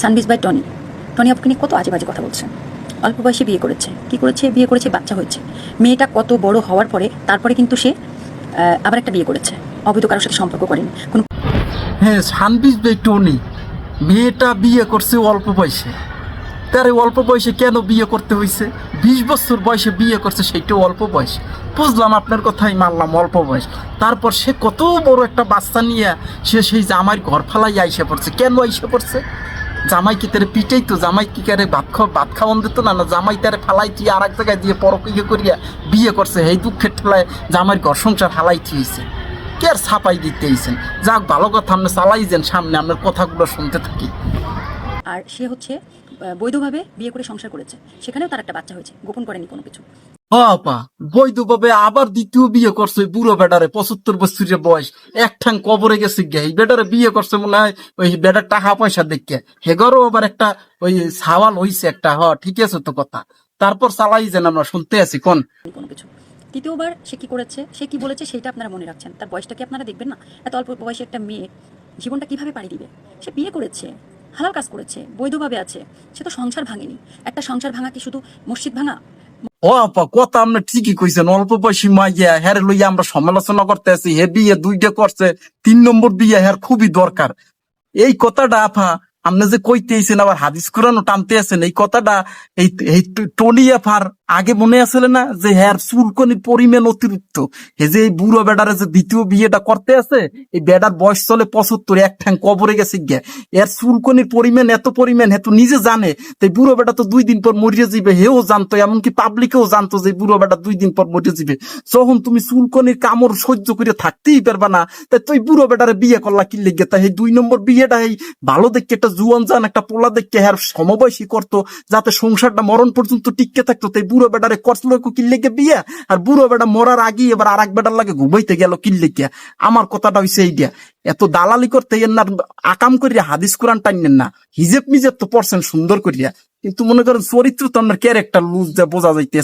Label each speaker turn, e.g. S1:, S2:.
S1: সানবিজ by Tony. Tony আপুকে নিয়ে কত আজে বাজে কথা বলছে। অল্প বয়সে বিয়ে করেছে, কি করেছে, বিয়ে করেছে, বাচ্চা হয়েছে। মেয়েটা কত বড় হওয়ার পরে তারপরে কিন্তু সে আবার একটা বিয়ে করেছে, অবৈধ কারোর সাথে সম্পর্ক করেনি কোনো।
S2: হ্যাঁ, সানবিজ ভাই টনি মেয়েটা বিয়ে করছে অল্প বয়সে। তার অল্প বয়সে কেন বিয়ে করতে হয়েছে? 20 বছর বয়সে বিয়ে করছে, সেইটাও অল্প বয়স। বুঝলাম, আপনার কথাই মানলাম, অল্প বয়স। তারপর সে কত বড় একটা বাচ্চা নিয়ে সে সেই জামাইয়ের ঘর ফালাই আইসে পড়ছে। কেন আইসে পড়ছে? জামাই কি তারে পিটাই তো? জামাই কি কারে ভাত খাওয়ান দিত না? না জামাই তারে ফালাই তুই আর এক জায়গায় দিয়ে পরকিয়ে করিয়া বিয়ে করছে, এই দুঃখের ঠেলায় জামাইয়ের ঘর সংসার হালাই থিয়েছে। কে আর ছাপাই দিতে আইছেন? যাক, ভালো কথা, আপনি চালাই যান, সামনে আপনার কথাগুলো শুনতে থাকি।
S1: আর সে হচ্ছে বৈধভাবে বিয়ে করে সংসার করেছে, সেখানেও তার একটা বাচ্চা হয়েছে, গোপন করেনি কোনো কিছু।
S2: আপা বৈধভাবে আবার দ্বিতীয় বিয়ে করছে ওই বুড়ো বেটারে, 75 বছরের বয়স, এক ঠাং কবরে গেছে গে। এই বেটারে বিয়ে করছে মনে হয় ওই বেটার টাকা পয়সা দেখে। হেগরও আবার একটা ওই সাওয়াল হইছে একটা। ঠিক আছে তো কথা। তারপর চালাই যেন, আমরা শুনতে আছি কোন।
S1: কোনো কিছু। তৃতীয়বার সে কি করেছে, সে কি বলেছে, সেটা আপনারা মনে রাখছেন। তার বয়সটা কি আপনারা দেখবেন না? এত অল্প বয়সে একটা মেয়ে জীবনটা কিভাবে পাড়ি দিবে? সে বিয়ে করেছে, হালাল কাজ করেছে, বৈধভাবে আছে, সে তো সংসার ভাঙেনি। একটা সংসার ভাঙা কি শুধু মসজিদ ভাঙা?
S2: আপা কথা আপনি ঠিকই কইছেন, অল্প বয়সী মাইয়া হ্যারে লইয়া আমরা সমালোচনা করতে আছি। হে বিয়ে 2টা করছে, 3 নম্বর বিয়ে হ্যার খুবই দরকার। এই কথাটা আপা আপনি যে কইতেছেন, আবার হাদিস কোরআনও টানতে আছেন, এই কথাটা এই এই টনি আফার আগে মনে আছিল না যে হ্যার চুলকনির পরিমাণ অতিরিক্ত। হে যে এই বুড়ো বেডারে যে দ্বিতীয় বিয়েটা করতে আছে, এই বেডার বয়স চলে 75, এক ঠ্যাং কবরে গেছে গে। এর চুলকনির পরিমাণ এত পরিমাণ, হে তো নিজে জানে। তাই বুড়ো বেটা তো 2 দিন পর মরিয়ে যাবে, হেও জানতো, এমনকি পাবলিকেও জানতো যে বুড়ো বেটা 2 দিন পর মরিয়ে যাবে। যখন তুমি চুলকনির কামড় সহ্য করে থাকতেই পারবা না, তাই তুই বুড়ো বেটারে বিয়ে করলা কি লেগে? তাই এই 2 নম্বর বিয়েটা এই ভালো দেখে একটা জুয়ান জান একটা পোলা দেখে হ্যার সমবয়সী করতো, যাতে সংসারটা মরণ পর্যন্ত টিকে থাকতো। তাই বুড়ো বেটারে করছিল কি লেগে বিয়ে? আর বুড়ো বেটা মরার আগে এবার আর এক বেটার লাগে ঘুমাইতে গেল কি লেগে? আমার কথাটা হইছে এইটা। এত দালালি করতে না, আকাম করিয়া হাদিস কোরআন টাইনেন না। হিজেব মিজেব তো পড়ছেন সুন্দর করিয়া, কিন্তু মনে করেন চরিত্র তো আপনার ক্যারেক্টার লুজ যা বোঝা যাইতেছে।